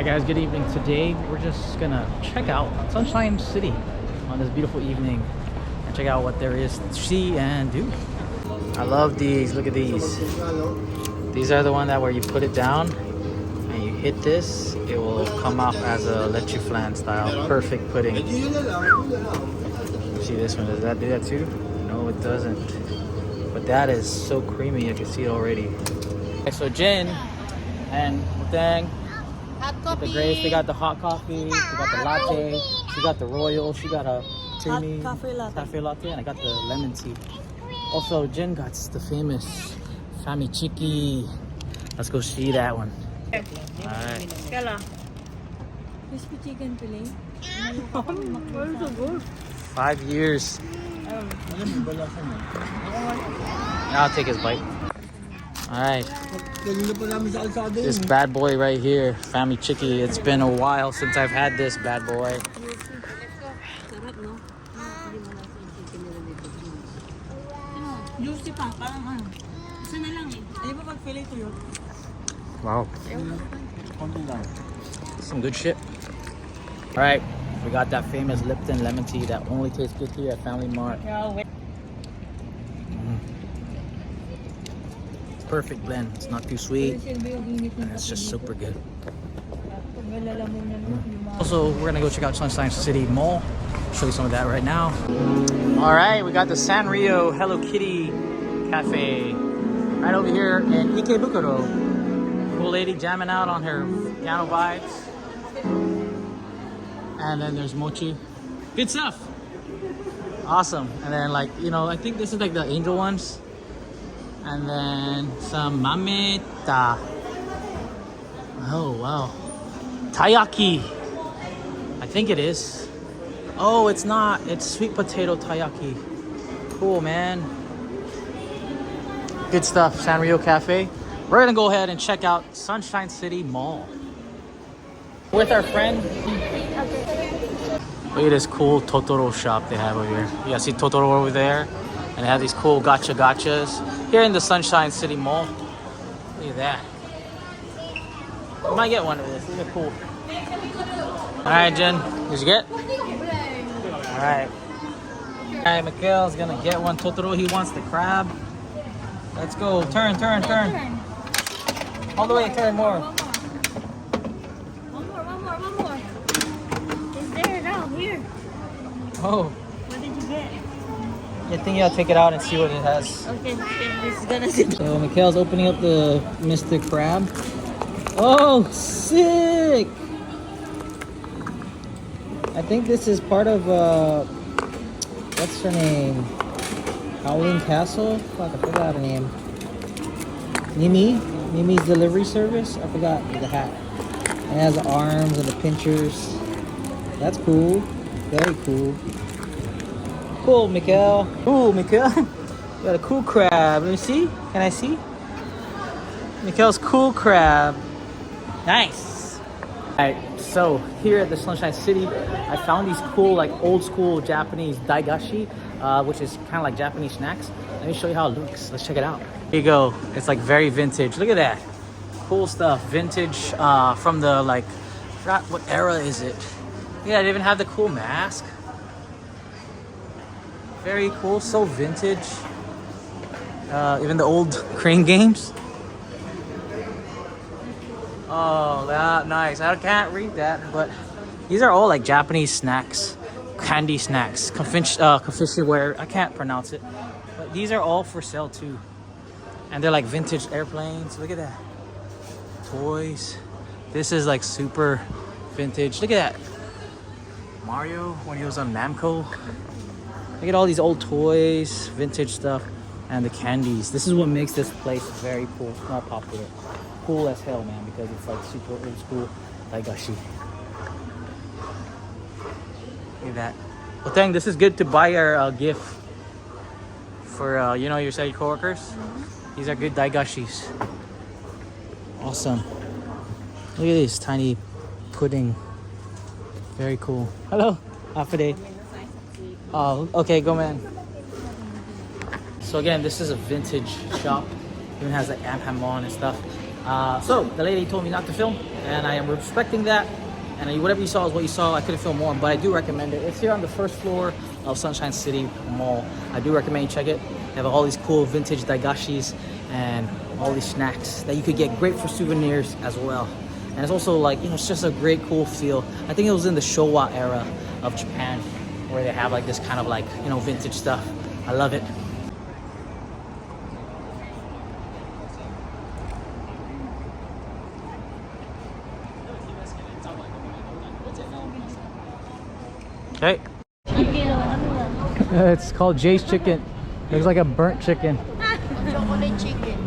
Alright guys, good evening. Today we're just gonna check out Sunshine City on this beautiful evening and check out what there is to see and do. I love these. Look at these. These are the one that where you put it down and you hit this, it will come off as a leche flan style. Perfect pudding. See this one, does that do that too? No, it doesn't. But that is so creamy, you can see it already. Okay, so Jin and Mutang, the Grace, they got the hot coffee, they got the latte, she got the royal, she got a creamy cafe latte, and I got the lemon tea. Also, Jin got the famous Fami Chiki. Let's go see that one. Alright. Crispy chicken fillet. 5 years. I'll take his bite. Alright. This bad boy right here, Fami Chiki. It's been a while since I've had this bad boy. Juicy pa, parang ano. Isa na lang eh. Ayaw ba pag-fillet to yun? Wow. Some good shit. Alright, we got that famous Lipton lemon tea that only tastes good here at Family Mart. Perfect blend. It's not too sweet. And it's just super good. Also, we're gonna go check out Sunshine City Mall. Show you some of that right now. All right, we got the Sanrio Hello Kitty Cafe right over here in Ikebukuro. Cool lady jamming out on her piano vibes. And then there's mochi. Good stuff. Awesome. And then like, you know, I think this is like the angel ones. And then some mameta. Oh, wow. Taiyaki. I think it is. Oh, it's not. It's sweet potato taiyaki. Cool, man. Good stuff. Sanrio Cafe. We're going to go ahead and check out Sunshine City Mall. With our friend. Look at this cool Totoro shop they have over here. You guys see Totoro over there? And they have these cool gachas here in the Sunshine City Mall. Look at that. You might get one of this. These are cool. Alright, Jen. Did you get? Alright. Alright, Mikhail's gonna get one Totoro. He wants the crab. Let's go. Turn. All the way, turn more. One more. It's there now, here. Oh. What did you get? I think I'll take it out and see what it has. Okay, this is gonna sit. So Mikhail's opening up the Mr. Crab. Oh, sick! I think this is part of what's her name? Howling Castle? Fuck, I forgot her name. Mimi's delivery service? I forgot the hat. It has the arms and the pinchers. That's cool. Very cool. Cool, Mikhail. Cool, Mikhail. You got a cool crab. Let me see. Can I see? Mikhail's cool crab. Nice. Alright, so here at the Sunshine City, I found these cool, like old school Japanese dagashi, which is kind of like Japanese snacks. Let me show you how it looks. Let's check it out. Here you go. It's like very vintage. Look at that. Cool stuff. Vintage from the like, I forgot what era is it. Yeah, they even have the cool mask. Very cool. So vintage. Even the old crane games. Oh, that nice. I can't read that, but these are all like Japanese snacks, candy snacks, Confucianware. I can't pronounce it, but these are all for sale too. And they're like vintage airplanes. Look at that. Toys. This is like super vintage. Look at that. Mario when he was on Namco. Look at all these old toys, vintage stuff, and the candies. This is what makes this place very cool, not popular. Cool as hell, man, because it's like super old school dagashi. Look at that. Well, dang, this is good to buy our gift for you know, your coworkers. These are good daigashis. Awesome. Look at this tiny pudding. Very cool. Hello, Afide. Oh, okay, go man. So again, this is a vintage shop. Even has like Amhamon and stuff. So the lady told me not to film, and I am respecting that. And whatever you saw is what you saw. I couldn't film more, but I do recommend it. It's here on the first floor of Sunshine City Mall. I do recommend you check it. They have all these cool vintage dagashis and all these snacks that you could get, great for souvenirs as well. And it's also like, it's just a great cool feel. I think it was in the Showa era of Japan where they have like this kind of like, vintage stuff. I love it. Okay. It's called Jay's Chicken. Looks like a burnt chicken. Chocolate chicken.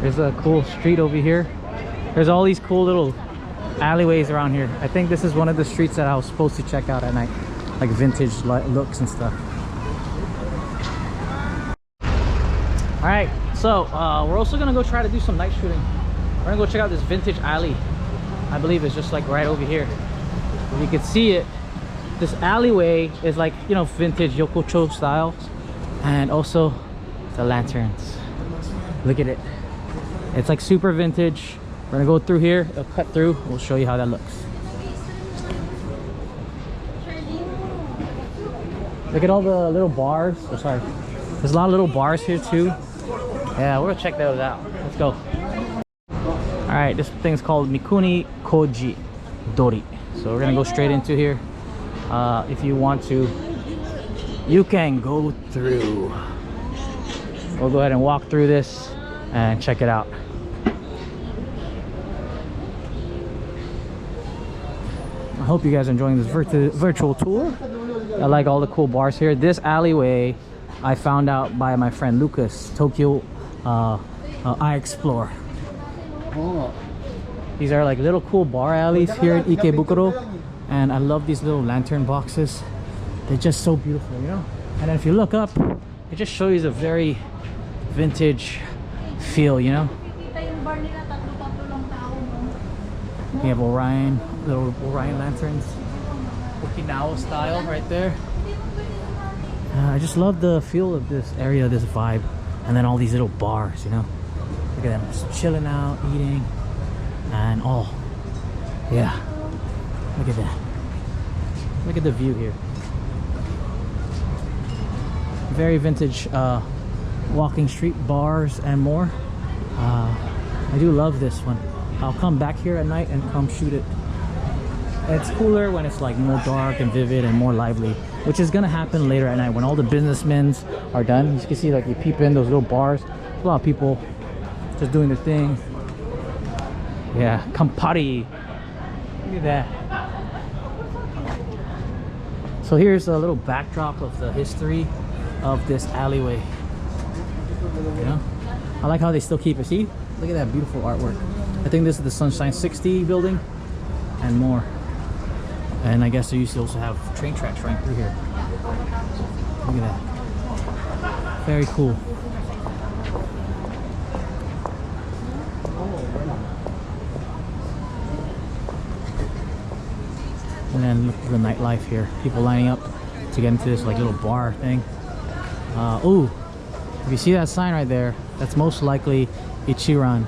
There's a cool street over here. There's all these cool little alleyways around here. I think this is one of the streets that I was supposed to check out at night. Like vintage looks and stuff. All right, so we're also gonna go try to do some night shooting. We're gonna go check out this vintage alley. I believe it's just like right over here. If you can see it, this alleyway is like, vintage Yokocho style, and also the lanterns. Look at it. It's like super vintage. We're gonna go through here. It'll cut through. We'll show you how that looks. Look at all the little bars. Oh, sorry. There's a lot of little bars here too. Yeah, we're gonna check those out. Let's go. All right, this thing's called Mikuni Koji Dori. So we're gonna go straight into here. If you want to, you can go through. We'll go ahead and walk through this and check it out. I hope you guys are enjoying this virtual tour. I like all the cool bars here. This alleyway I found out by my friend Lucas, Tokyo I Explore. Oh. These are like little cool bar alleys here in Ikebukuro, and I love these little lantern boxes. They're just so beautiful, And then if you look up, it just shows you a very vintage feel, We have little Orion lanterns, Okinawa style right there. I just love the feel of this area, this vibe, and then all these little bars, Look at them just chilling out, eating, and yeah, look at that. Look at the view here. Very vintage walking street bars and more. I do love this one. I'll come back here at night and come shoot it. It's cooler when it's like more dark and vivid and more lively, which is gonna happen later at night when all the businessmen are done. You can see like you peep in those little bars. A lot of people just doing their thing. Yeah, Campari. Look at that. So here's a little backdrop of the history of this alleyway. I like how they still keep it. See, look at that beautiful artwork. I think this is the Sunshine 60 building and more. And I guess they used to also have train tracks running through here. Look at that. Very cool. And then look at the nightlife here. People lining up to get into this like little bar thing. Ooh, if you see that sign right there, that's most likely Ichiran.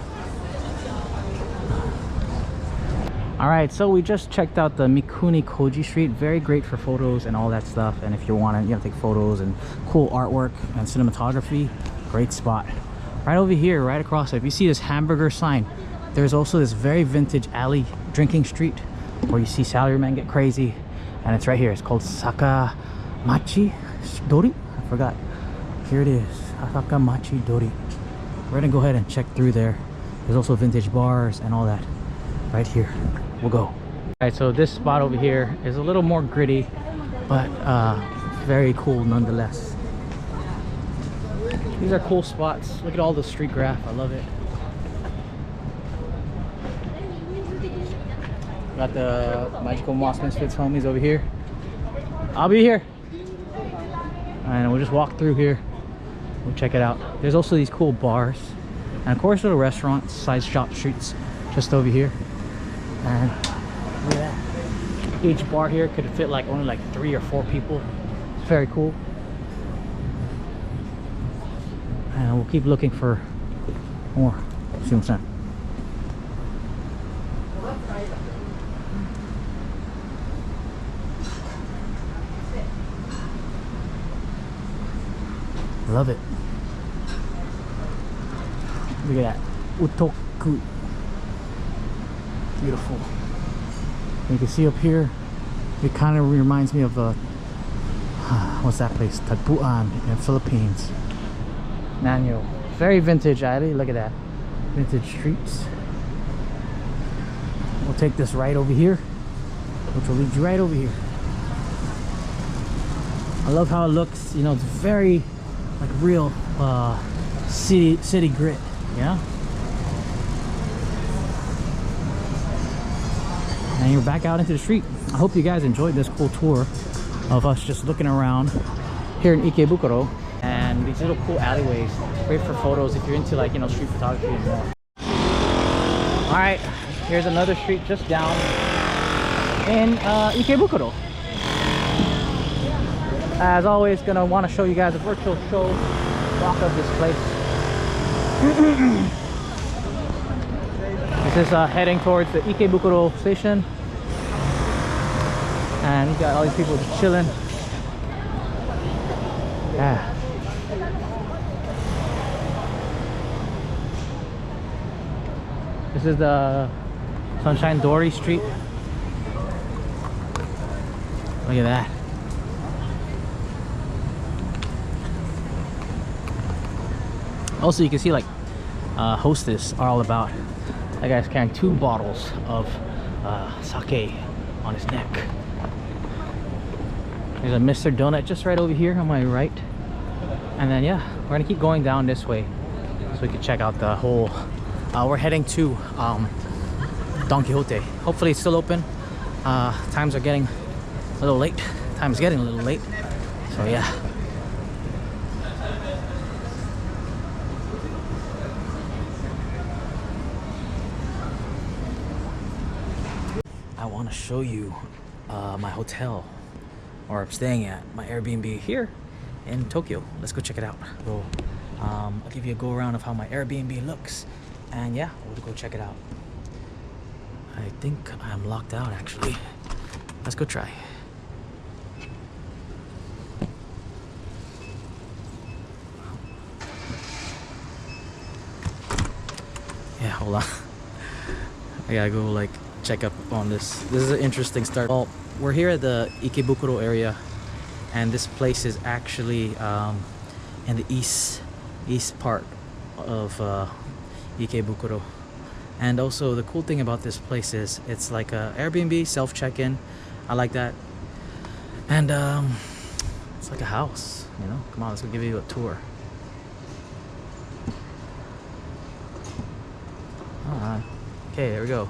Alright, so we just checked out the Mikuni Koji Street. Very great for photos and all that stuff. And if you want to take photos and cool artwork and cinematography, great spot. Right over here, right across it, if you see this hamburger sign, there's also this very vintage alley drinking street where you see salarymen get crazy. And it's right here. It's called Sakamachi Dori? I forgot. Here it is. Sakamachi Dori. We're going to go ahead and check through there. There's also vintage bars and all that right here. We'll go. All right, so this spot over here is a little more gritty, but very cool nonetheless. These are cool spots. Look at all the street graph. I love it. Got the Magical Moss Misfits homies over here. I'll be here. And we'll just walk through here. We'll check it out. There's also these cool bars. And of course little restaurants, side shop streets. just over here. And look at that. Each bar here could fit like only like 3 or 4 people. It's very cool. And we'll keep looking for more. See what I'm saying? Love it. Look at that. Utoku. Beautiful. You can see up here, it kind of reminds me of what's that place? Tagpuan in Philippines. Nanyo. Very vintage, Ali. Look at that. Vintage streets. We'll take this right over here, which will lead you right over here. I love how it looks. You know, it's very like real city grit. Yeah. And you're back out into the street. I hope you guys enjoyed this cool tour of us just looking around here in Ikebukuro, and these little cool alleyways, great for photos if you're into like, you know, street photography and more. All right, here's another street just down in Ikebukuro. As always, gonna want to show you guys a virtual show walk of this place. This is heading towards the Ikebukuro station, and you got all these people just chilling. Yeah. This is the Sunshine Dory Street. Look at that. Also, you can see like Hostess are all about. That guy's carrying 2 bottles of sake on his neck. There's a Mr. Donut just right over here on my right. And then yeah, we're gonna keep going down this way so we can check out the whole we're heading to Don Quixote. Hopefully it's still open. Times are getting a little late. Time's getting a little late. So yeah. I want to show you my hotel, or I'm staying at, my Airbnb here in Tokyo. Let's go check it out. So, I'll give you a go around of how my Airbnb looks, and yeah, we'll go check it out. I think I'm locked out actually. Let's go try. Yeah, hold on. I gotta go like check up on this. This is an interesting start. Well, we're here at the Ikebukuro area, and this place is actually in the east part of Ikebukuro. And also the cool thing about this place is it's like a Airbnb self check-in. I like that. And it's like a house, you know. Come on, let's go give you a tour. Alright. Okay, there we go.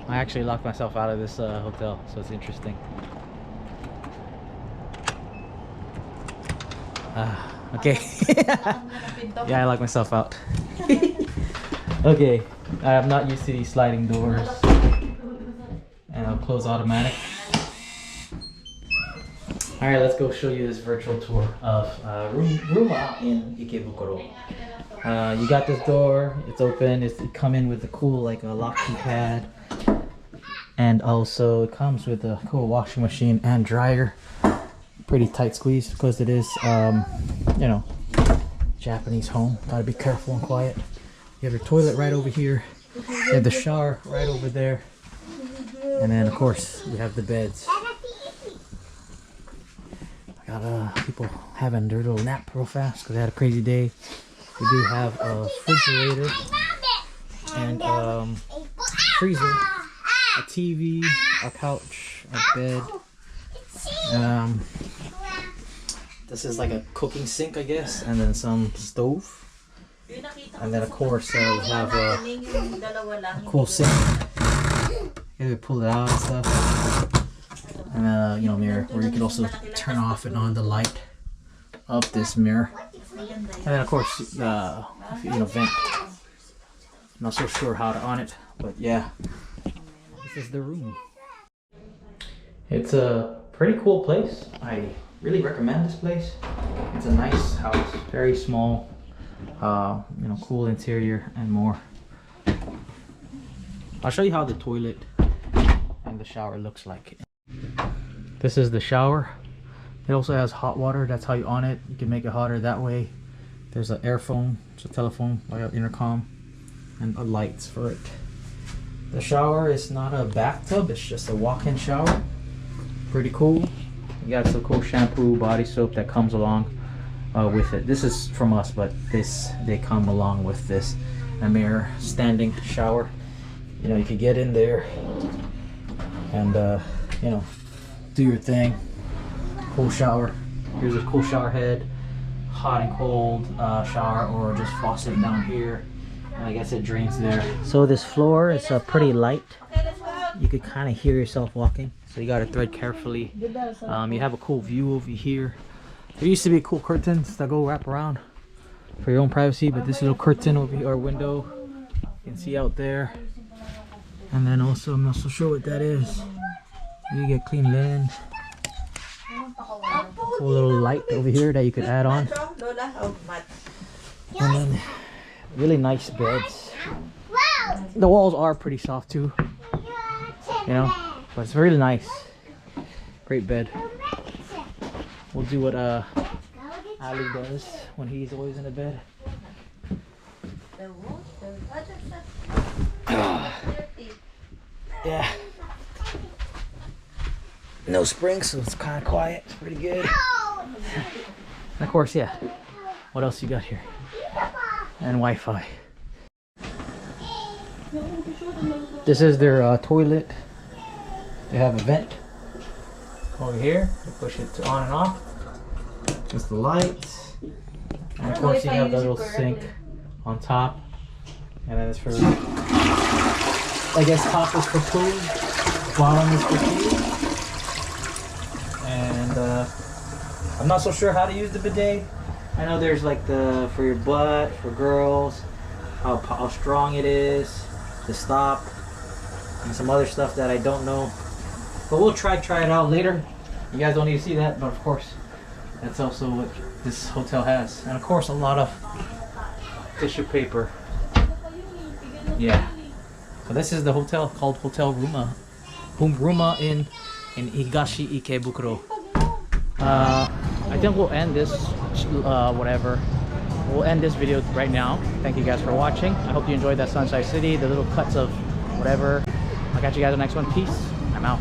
I actually locked myself out of this hotel, so it's interesting. Okay. Yeah, I locked myself out. Okay, I'm not used to these sliding doors. And I'll close automatic. Alright, let's go show you this virtual tour of RUMA INN Higashi Ikebukuro. You got this door, it's open, it come in with a cool like a lock keypad. And also it comes with a cool washing machine and dryer. Pretty tight squeeze because it is, you know, Japanese home. Gotta be careful and quiet. You have your toilet right over here. You have the shower right over there. And then of course we have the beds. I got people having their little nap real fast because they had a crazy day. We do have a refrigerator and freezer, a TV, a couch, a bed. This is like a cooking sink, I guess, and then some stove. And then of course we have a cool sink. You pull it out and stuff. And you know, mirror where you can also turn off and on the light of this mirror. And then of course, if you know, vent. Not so sure how to on it, but yeah, this is the room. It's a pretty cool place. I really recommend this place. It's a nice house, very small, you know, cool interior and more. I'll show you how the toilet and the shower looks like. This is the shower. It also has hot water. That's how you on it. You can make it hotter that way. There's an earphone, it's a telephone, like an intercom, and lights for it. The shower is not a bathtub, it's just a walk-in shower. Pretty cool. You got some cool shampoo, body soap that comes along with it. This is from us, but they come along with this. A mirror, standing shower. You know, you could get in there and you know, do your thing. Cool shower. Here's a cool shower head. Hot and cold shower, or just faucet down here. And I guess it drains there. So this floor is pretty light. You could kind of hear yourself walking, so you got to tread carefully. You have a cool view over here. There used to be cool curtains that go wrap around for your own privacy, but this little curtain over here, or window, you can see out there. And then also, I'm not so sure what that is. You get clean linen. Cool little light over here that you could add on. And then really nice beds. The walls are pretty soft too, you know, but it's really nice. Great bed. We'll do what Ali does when he's always in the bed. Yeah. No springs, so it's kind of quiet. It's pretty good. And of course, yeah. What else you got here? And Wi-Fi. This is their toilet. They have a vent over here. You push it to on and off. Just the lights. And of course, you have the little sink on top. And then it's for, I guess, top is for food, bottom is for tea. And I'm not so sure how to use the bidet. I know there's like the for your butt, for girls, how strong it is to stop, and some other stuff that I don't know. But we'll try it out later. You guys don't need to see that, but of course, that's also what this hotel has. And of course, a lot of tissue paper. Yeah. So this is the hotel called Hotel RUMA. RUMA INN Higashi Ikebukuro. I think we'll end this, whatever. We'll end this video right now. Thank you guys for watching. I hope you enjoyed that Sunshine City, the little cuts of whatever. I'll catch you guys on the next one. Peace. I'm out.